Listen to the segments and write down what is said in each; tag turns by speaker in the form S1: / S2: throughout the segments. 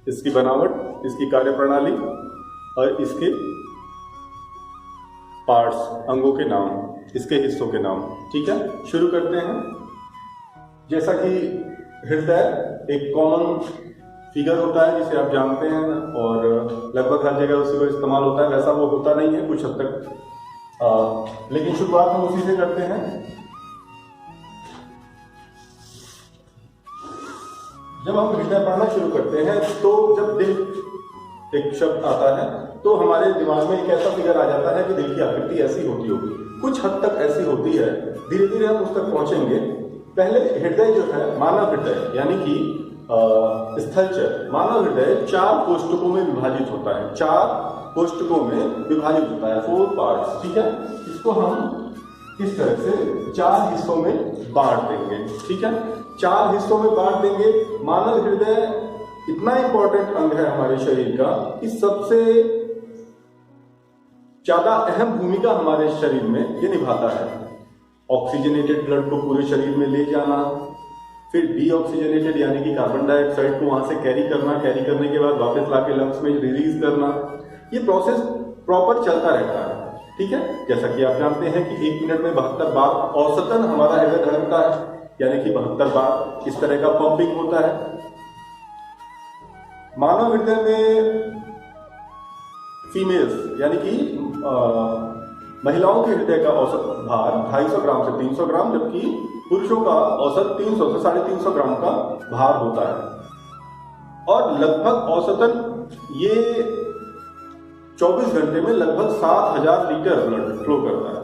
S1: इसकी बनावट, इसकी कार्यप्रणाली और इसके पार्ट्स, अंगों के नाम, इसके हिस्सों के नाम। ठीक है, शुरू करते हैं। जैसा कि हृदय एक कॉमन फिगर होता है जिसे आप जानते हैं और लगभग हर जगह उसी को इस्तेमाल होता है, वैसा वो होता नहीं है कुछ हद तक, लेकिन शुरुआत हम उसी से करते हैं। जब हम हृदय पढ़ना शुरू करते हैं तो जब दिल एक शब्द आता है तो हमारे दिमाग में एक ऐसा फिगर आ जाता है कि दिल की आकृति ऐसी होती होगी, कुछ हद तक ऐसी होती है, धीरे धीरे हम उस तक पहुंचेंगे। पहले हृदय जो है, मानव हृदय यानी कि स्थलचर मानव हृदय 4 कोष्ठकों में विभाजित होता है, 4 कोष्ठकों में विभाजित होता है, 4 पार्ट्स। ठीक है, इसको हम इस तरह से 4 हिस्सों में बांट देंगे। ठीक है, 4 हिस्सों में बांट देंगे। मानव हृदय इतना इंपॉर्टेंट अंग है हमारे शरीर का कि सबसे ज्यादा अहम भूमिका हमारे शरीर में ये निभाता है। ऑक्सीजनेटेड ब्लड को पूरे शरीर में ले जाना, फिर डीऑक्सीजनेटेड यानी कि कार्बन डाइऑक्साइड को वहां से कैरी करना, कैरी करने के बाद वापस लाके लंग्स में रिलीज करना, ये प्रोसेस प्रॉपर चलता रहता है। ठीक है, जैसा कि आप जानते हैं कि 1 मिनट में 72 बार औसतन हमारा हृदय धड़कता है, यानी कि 72 बार इस तरह का पंपिंग होता है। मानव हृदय में फीमेल्स यानी कि महिलाओं के हृदय का औसत भार 250 ग्राम से 300 ग्राम, जबकि पुरुषों का औसत 300 से 350 ग्राम का भार होता है। और लगभग औसतन ये 24 घंटे में लगभग 7000 लीटर ब्लड फ्लो करता है।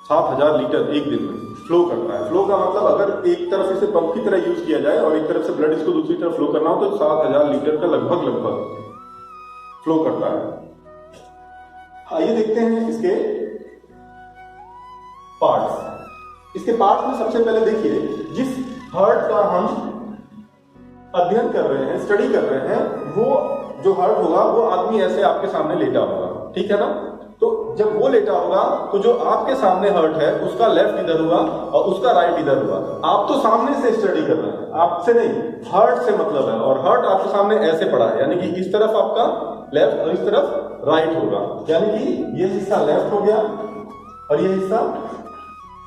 S1: 7000 लीटर एक दिन में फ्लो करता है। फ्लो का मतलब अगर एक तरफ इसे पंप की तरह यूज किया जाए और एक तरफ से ब्लड इसको दूसरी तरफ फ्लो करना हो तो 7000 लीटर का लगभग फ्लो करता है। आइए देखते हैं इसके पार्ट्स। इसके पार्ट्स में सबसे पहले देखिए, जिस हार्ट का हम अध्ययन कर रहे हैं, स्टडी कर रहे हैं, वो जो हार्ट होगा वो आदमी ऐसे आपके सामने लेटा होगा। ठीक है ना, तो जब वो लेटा होगा तो जो आपके सामने हार्ट है उसका लेफ्ट इधर हुआ और उसका राइट इधर हुआ। आप तो सामने से स्टडी कर रहे हैं, आपसे नहीं, हार्ट से मतलब है, और हार्ट आपके सामने ऐसे पड़ा है, यानी कि इस तरफ आपका लेफ्ट और इस तरफ राइट होगा, यानी कि ये हिस्सा लेफ्ट हो गया और ये हिस्सा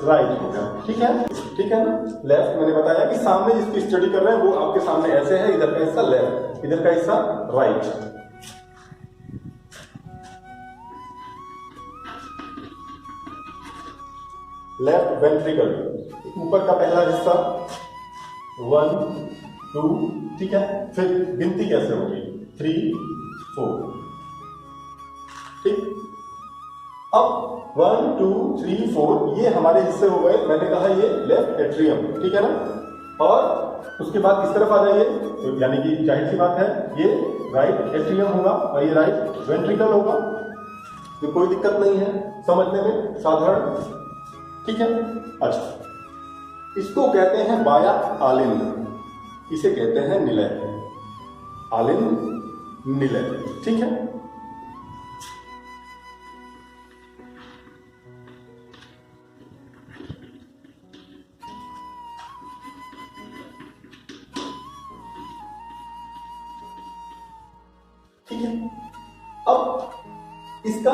S1: राइट हो गया। ठीक है, ठीक है ना। लेफ्ट मैंने बताया कि सामने जिसकी स्टडी कर रहे हैं वो आपके सामने ऐसे है, इधर का हिस्सा लेफ्ट, इधर का हिस्सा राइट। लेफ्ट वेंट्रिकल, ऊपर का पहला हिस्सा 1 2, ठीक है, फिर गिनती कैसे होगी 3 4, ठीक। अब 1 2 3 4 ये हमारे हिस्से हो गए। मैंने कहा ये लेफ्ट एट्रियम, ठीक है ना। और उसके बाद इस तरफ आ जाइए, तो यानी कि जाहिर सी बात है ये राइट एट्रियम होगा और ये राइट वेंट्रिकल होगा। तो कोई दिक्कत नहीं है समझने में, साधारण, ठीक है। अच्छा, इसको कहते हैं वाया आलिंद, इसे कहते हैं निलय, आलिंद निलय, ठीक है। ठीक है, अब इसका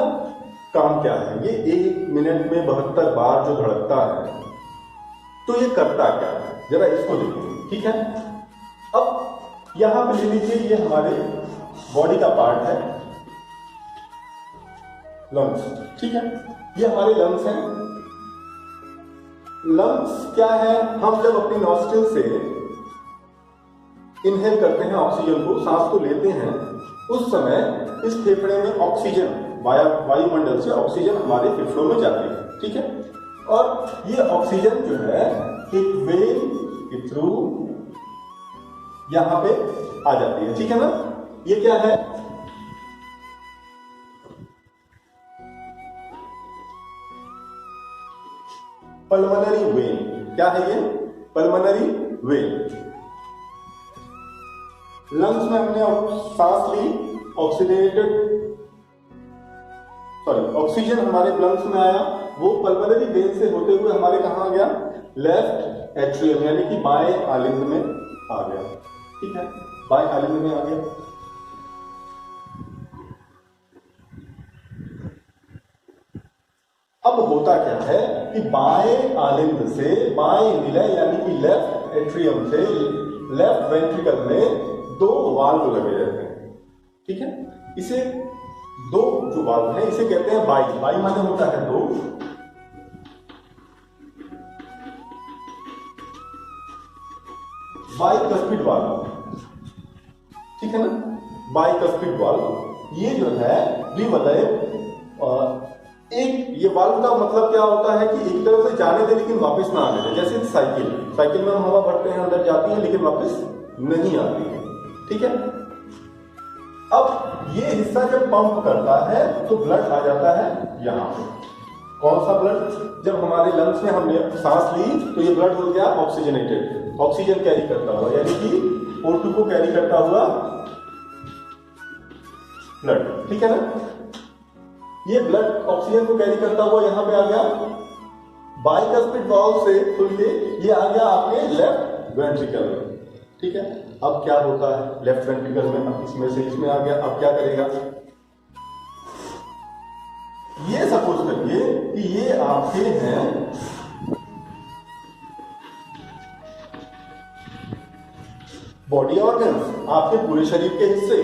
S1: काम क्या है? ये 1 मिनट में 72 बार जो धड़कता है, तो ये करता क्या है, जरा इसको देखिए, ठीक है। अब यहां पे ले लीजिए, ये हमारे बॉडी का पार्ट है, लंग्स, ठीक है। ये हमारे लंग्स हैं। लंग्स क्या है? हम जब अपनी नॉस्ट्रिल से इनहेल करते हैं ऑक्सीजन को, सांस को लेते हैं, उस समय इस फेफड़े में ऑक्सीजन, वायुमंडल से ऑक्सीजन हमारे फेफड़ों में जाती है, ठीक है। और ये ऑक्सीजन जो है एक वेन के थ्रू यहां पे आ जाती है, ठीक है ना। ये क्या है? Pulmonary vein. क्या है ये? Pulmonary vein. लंग्स में हमने सांस ली, ऑक्सीजन हमारे लंग्स में आया, वो पल्मोनरी वेन से होते हुए हमारे कहां आ गया? लेफ्ट एट्रियम, यानी कि बाएं आलिंद में आ गया। ठीक है, बाएं आलिंद में आ गया। अब होता क्या है कि बाएं आलिंद से बाएं विलय यानी कि लेफ्ट एट्रियम से लेफ्ट वेंट्रिकल में दो वाल्व लगे रहते हैं, ठीक है। इसे दो जो वाल्व है इसे कहते हैं बाई। बाई माने होता है दो, बाइकस्पिड वाल्व, ठीक है ना, बाइकस्पिड वाल्व। ये जो है द्विवलय एक, ये वाल्व का मतलब क्या होता है कि एक तरफ से जाने दे लेकिन वापस ना आने दे। जैसे साइकिल में हम हवा भरते हैं, अंदर जाती है लेकिन वापस नहीं आती है, ठीक है। अब ये हिस्सा जब पंप करता है तो ब्लड आ जाता है यहां पे। कौन सा ब्लड? जब हमारे लंग्स में हमने सांस ली तो ये ब्लड हो गया ऑक्सीजनेटेड, ऑक्सीजन कैरी करता हुआ, यानी कि O2 को कैरी करता हुआ ब्लड, ठीक है ना। ये ब्लड ऑक्सीजन को कैरी करता हुआ यहां पे आ गया, बाइकस्पिड वाल्व से खुल के ये आ गया आपके लेफ्ट वेंट्रिकल में, ठीक है। अब क्या होता है लेफ्ट वेंट्रिकल में? अब इसमें से इसमें आ गया, अब क्या करेगा? ये सपोज करिए कि ये आपके हैं बॉडी ऑर्गन्स, आपके पूरे शरीर के हिस्से।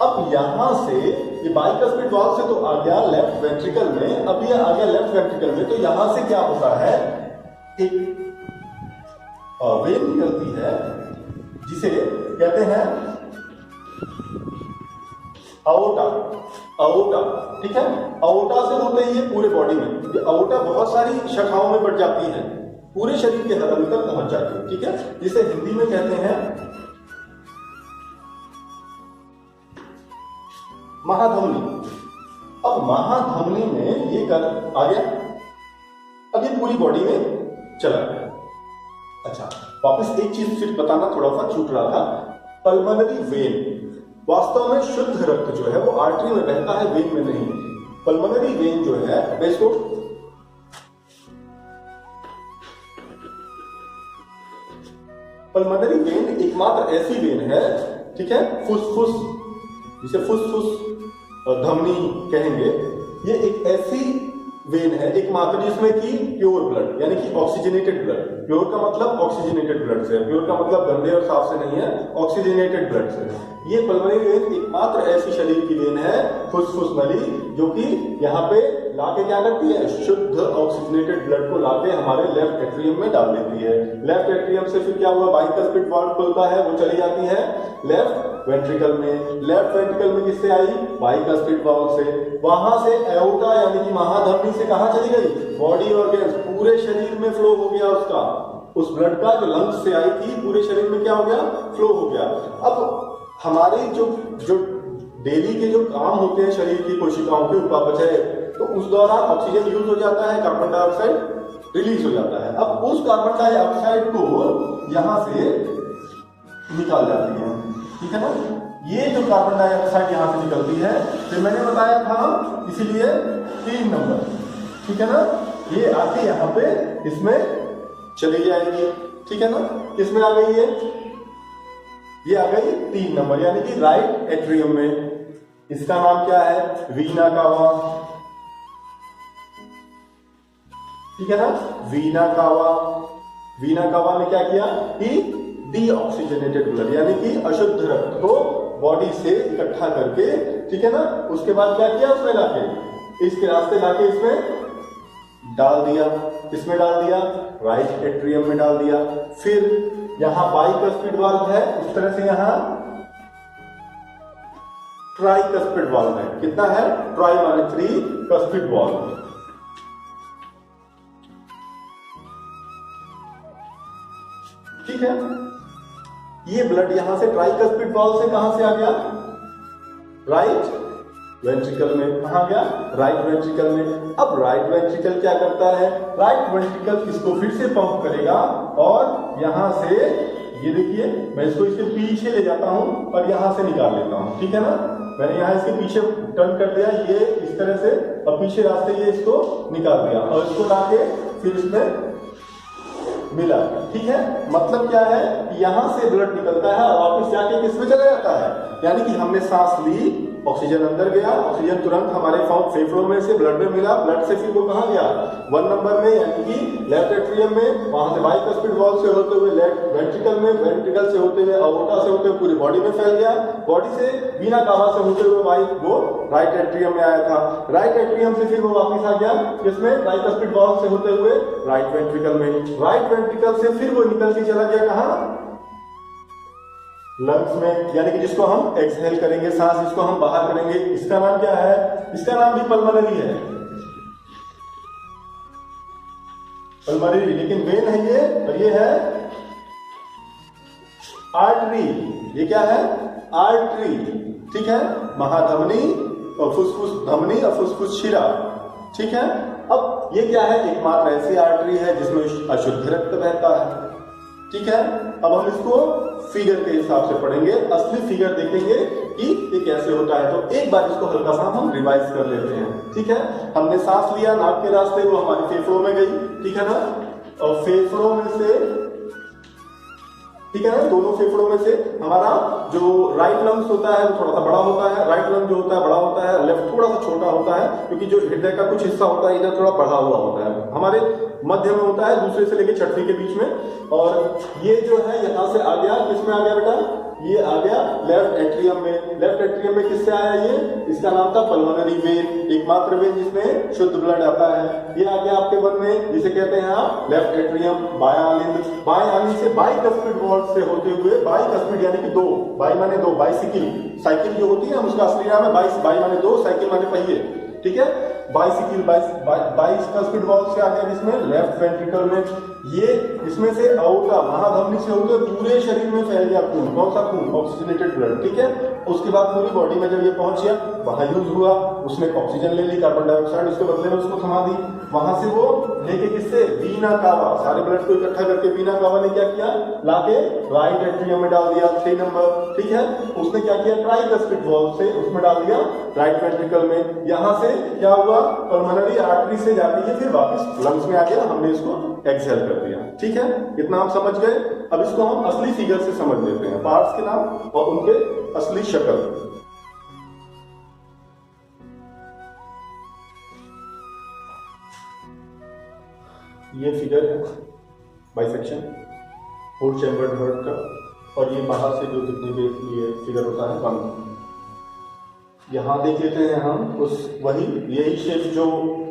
S1: अब यहां से ये बाइकस्पिड वाल्व से तो आ गया लेफ्ट वेंट्रिकल में, अब ये आ गया लेफ्ट वेंट्रिकल में, तो यहां से क्या होता है, एक वेन निकलती है जिसे कहते हैं अओर्टा, अओर्टा, ठीक है। अओर्टा से होते ही ये पूरे बॉडी में, ये अओर्टा बहुत सारी शाखाओं में बढ़ जाती है, पूरे शरीर के हर अंग तक पहुंच जाती है, ठीक है। जिसे हिंदी में कहते हैं महाधमनी। अब महाधमनी में ये कर आ गया, अब ये पूरी बॉडी में चला गया। अच्छा, वापस एक चीज फिर बताना थोड़ा सा छूट रहा था, पल्मोनरी वेन, वास्तव में शुद्ध रक्त जो है वो आर्टरी में बहता है, वेन में नहीं। पल्मोनरी वेन जो है, अब इसको पल्मोनरी वेन एकमात्र ऐसी वेन है, ठीक है, फुसफुस, जिसे फुसफुस धमनी कहेंगे, ये एक ऐसी वेन है एकमात्र जिसमें कि प्योर ब्लड यानी कि ऑक्सीजनेटेड ब्लड, प्योर का मतलब ऑक्सीजनेटेड ब्लड से, प्योर का मतलब गंदे और साफ से नहीं है, ऑक्सीजनेटेड ब्लड से। ये पल्मोनरी वेन एकमात्र ऐसी शरीर की वेन है, फुसफुस नली, जो कि यहाँ पे लाके क्या करती है, शुद्ध ऑक्सीजनेटेड ब्लड को लाके हमारे लेफ्ट एट्रियम में डाल देती है। लेफ्ट एट्रियम से फिर क्या हुआ, बाइकस्पिड वाल्व खुलता है, वो चली जाती है लेफ्ट वेंट्रिकल में। लेफ्ट वेंट्रिकल में किससे आई, बाइकस्पिड वाल्व से। वहां से एओर्टा यानी कि महाधमनी से कहां चली गई, बॉडी ऑर्गन्स, पूरे शरीर में फ्लो हो गया उसका, उस ब्लड का जो लंग्स से आई थी पूरे शरीर में क्या हो गया, फ्लो हो गया। अब हमारे जो डेली के जो काम होते हैं शरीर की कोशिकाओं के उपापचय, तो उस दौरान ऑक्सीजन यूज हो जाता है, कार्बन डाइऑक्साइड रिलीज हो जाता है। अब उस कार्बन डाइऑक्साइड को यहां से निकाल जाती है, ठीक है ना। ये जो कार्बन डाइऑक्साइड यहां से निकलती है, फिर मैंने बताया था इसीलिए 3 नंबर, ठीक है ना, ये आके यहाँ पे इसमें चली जाएगी, ठीक है ना। किसमें आ गई ये आ गई 3 नंबर यानी कि राइट एट्रियम में। इसका नाम क्या है, वीना कावा, ठीक है ना, वीना कावा। वीना कावा ने क्या किया कि डीऑक्सीजनेटेड ब्लड यानी कि अशुद्ध रक्त को बॉडी से इकट्ठा करके, ठीक है ना, उसके बाद क्या किया, उसमें लाके इसके रास्ते लाके इसमें डाल दिया, इसमें डाल दिया, राइट एट्रियम में डाल दिया। फिर यहां बाइकस्पिड वाल्व है, उस तरह से यहां ट्राइकस्पिड वाल्व है। कितना है, ट्राई माने 3, कस्पिड वाल्व, ठीक है। ये ब्लड यहां से ट्राइकस्पिड वाल्व से कहां से आ गया, राइट वेंट्रिकल में। कहां गया, राइट वेंट्रिकल में। अब राइट वेंट्रिकल क्या करता है, राइट वेंट्रिकल इसको फिर से पंप करेगा और यहां से ये देखिए, मैं इसको इसके पीछे ले जाता हूं और यहां से निकाल लेता हूं, ठीक है ना। मैंने यहां इसके पीछे टर्न कर दिया, ये इस तरह से, और पीछे रास्ते ये इसको निकाल दिया और इसको लाके फिर इसमें मिला। ठीक है, मतलब क्या है, यहां से ब्लड निकलता है और वापस जाके किस में चला जाता है, यानी कि हमने सांस ली, ऑक्सीजन अंदर गया, ऑक्सीजन तुरंत हमारे फेफड़ों में से ब्लड में मिला, ब्लड से फिर वो कहाँ गया, 1 नंबर में यानी कि लेफ्ट एट्रियम में, वहां से बाइकस्पिड वाल्व से होते हुए लेफ्ट वेंट्रिकल में, वेंट्रिकल से होते हुए अओर्टा से होते हुए पूरी बॉडी में फैल गया, बॉडी से वीना कावा से होते हुए वो राइट एट्रियम में आया था, राइट एट्रियम से फिर वो वापस आ गया किसमें, बाइकस्पिड वाल्व से होते हुए राइट वेंट्रिकल में, राइट वेंट्रिकल से फिर वो निकल के चला गया कहाँ, लंग्स में, यानी कि जिसको हम एक्सहेल करेंगे, सांस जिसको हम बाहर करेंगे, इसका नाम क्या है, इसका नाम भी पल्मोनरी है, पल्मोनरी, लेकिन वेन है ये, और ये है आर्टरी, ये क्या है, आर्टरी। ठीक है, महाधमनी और फुसफुस धमनी और फुसफुस शिरा। ठीक है, अब ये क्या है, एकमात्र ऐसी आर्टरी है जिसमें अशुद्ध रक्त बहता है। ठीक है, अब हम इसको फिगर के हिसाब से पढ़ेंगे, असली फिगर देखेंगे कि ये कैसे होता है। तो एक बार इसको हल्का सा हम रिवाइज कर लेते हैं। ठीक है, हमने सांस लिया नाक के रास्ते, वो हमारे फेफड़ों में गई, ठीक है ना, और फेफड़ों में से, ठीक है ना, दोनों फेफड़ों में से हमारा जो राइट लंग्स होता है वो थोड़ा सा बड़ा होता है, राइट लंग जो होता है बड़ा होता है, लेफ्ट थोड़ा सा छोटा होता है, क्योंकि जो हृदय का कुछ हिस्सा होता है इधर थोड़ा बढ़ा हुआ होता है, हमारे मध्य में होता है, दूसरे से लेकर छठवीं के बीच में। और ये जो है यहां से आ गया, किसमें आ गया बेटा, ये आ गया लेफ्ट एट्रियम में। लेफ्ट एट्रियम में किससे आया ये, इसका नाम था पल्मोनरी वेन, एकमात्र वेन जिसमें शुद्ध ब्लड आता है। ये आ गया आपके वन में, जिसे कहते हैं आप लेफ्ट एट्रियम, बायां आलिंद, बाएं आलिंद से बाइकस्पिड वाल्व से होते हुए, बाइकस्पिड यानी कि दो, बाई माने दो, बाइसिकल, साइकिल जो होती है हम उसका असली नाम है बाई माने दो, साइकिल माने पहिए। ठीक है, बाइसिकल बाइकस्पिड वाल्व से आ गया जिसमें लेफ्ट वेंट्रिकल में, ये इसमें से अओर्टा महाधमनी से होकर पूरे शरीर में फैल गया खून, कौन सा खून, ऑक्सीजनेटेड ब्लड। ठीक है, उसके बाद पूरी बॉडी में जब ये पहुंच गया, वहां यूज हुआ, उसने ऑक्सीजन ले ली, कार्बन डाइऑक्साइड उसके बदले में उसको थमा दी, वहां से वो लेके किससे, वीना कावा, सारे ब्लड को इकट्ठा करके वीना कावा ने क्या किया, लाके राइट एट्रियम में डाल दिया 3 नंबर। ठीक है, उसने क्या किया, ट्राइकस्पिड वाल्व से उसमें डाल दिया राइट वेंट्रिकल में, यहां से क्या हुआ, पल्मोनरी आर्टरी से जाती है फिर वापस लंग्स में आ गया, हमने इसको एक्सहेल कर दिया। ठीक है, इतना आप समझ गए। अब इसको हम असली फिगर से समझ लेते हैं, पार्ट्स के नाम और उनके असली शक्ल। ये फिगर है बाइसेक्शन फोर चैम्बर्ड हार्ट का, और ये बाहर से जो दिखने के लिए फिगर होता है बंद। यहाँ देख लेते हैं हम उस वही यही शेप जो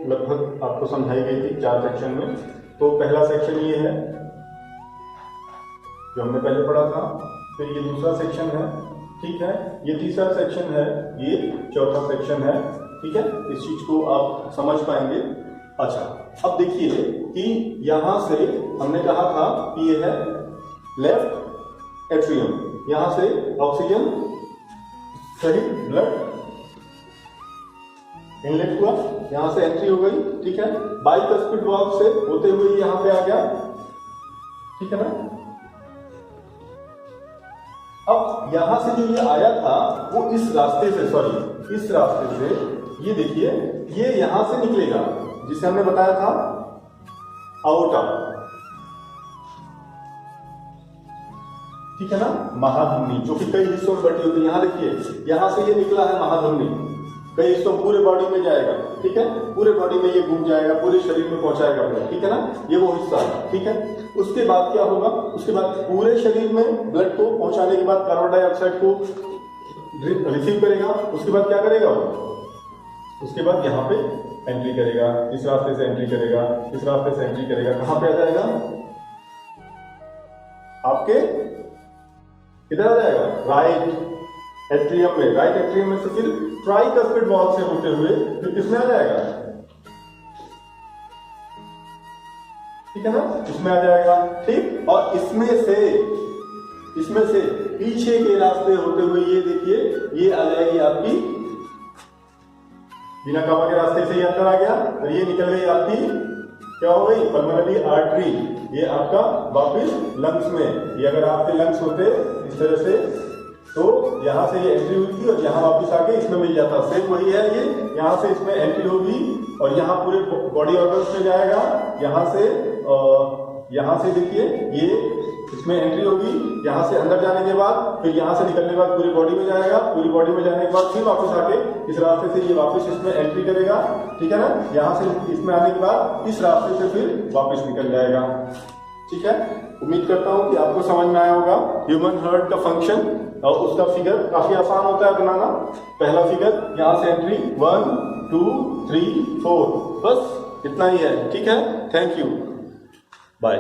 S1: लगभग आपको समझाई गई थी 4 सेक्शन में। तो पहला सेक्शन ये है जो हमने पहले पढ़ा था, फिर ये दूसरा सेक्शन है, ठीक है, ये तीसरा सेक्शन है, ये चौथा सेक्शन है। ठीक है, इस चीज को आप समझ पाएंगे। अच्छा, अब देखिए कि यहां से हमने कहा था कि ये है लेफ्ट एट्रियम, यहां से ऑक्सीजन सही ब्लड इनलेट हुआ, यहां से एंट्री हो गई। ठीक है, बाइकस्पिड वाल्व से होते हुए यहां पे आ गया। ठीक है ना, अब यहां से जो ये आया था वो इस रास्ते से, सॉरी इस रास्ते से, ये देखिए ये यहां से निकलेगा जिसे हमने बताया था अओर्टा। ठीक है ना, महाधमनी जो कि कई हिस्सों में बटी होती है, यहां देखिए यहां से ये निकला है महाधमनी, कई हिस्सों पूरे बॉडी में जाएगा। ठीक है, पूरे बॉडी में ये घूम जाएगा, पूरे शरीर में पहुंचाएगा ब्लड। ठीक है ना, ये वो हिस्सा है। ठीक है, उसके बाद क्या होगा, उसके बाद पूरे शरीर में ब्लड को पहुंचाने के बाद कार्बन डाइऑक्साइड को रिसीव करेगा। उसके बाद क्या करेगा, उसके बाद यहाँ पे एंट्री करेगा, इस रास्ते से एंट्री करेगा, इस रास्ते से एंट्री करेगा, कहां पे आ जाएगा, आपके इधर आ जाएगा राइट एट्रियम में। राइट एट्रियम में से फिर ट्राइकस्पिड वाल्व से होते हुए फिर किसमें आ जाएगा, ठीक है ना, इसमें आ जाएगा। ठीक, और इसमें से पीछे के रास्ते होते हुए ये देखिए ये आ जाएगी आपकी बिना कावा के रास्ते से ये अंदर आ गया, और ये निकल गई आपकी क्या हो गई, पल्मोनरी आर्टरी। ये आपका वापिस लंग्स में, ये अगर आपके लंग्स होते इस तरह से तो यहाँ से ये एंट्री हुई थी और यहाँ वापस आके इसमें मिल जाता। सेम वही है, ये यहाँ से इसमें एंट्री होगी और यहाँ पूरे बॉडी ऑर्गन्स में जाएगा, यहाँ से यहाँ से देखिए ये इसमें एंट्री होगी, यहाँ से अंदर जाने के बाद फिर यहाँ से निकलने के बाद पूरी बॉडी में जाएगा, पूरी बॉडी में जाने के बाद फिर वापस आके इस रास्ते से ये वापस इसमें एंट्री करेगा, ठीक है ना। यहाँ से इसमें आने के बाद इस रास्ते से फिर वापस निकल जाएगा, ठीक है। उम्मीद करता हूँ कि आपको समझ में आया होगा ह्यूमन हार्ट का फंक्शन, और उसका फिगर काफी आसान होता है बनाना। पहला फिगर यहाँ से एंट्री 1 2 3 4, बस इतना ही है, ठीक है। Thank you, bye.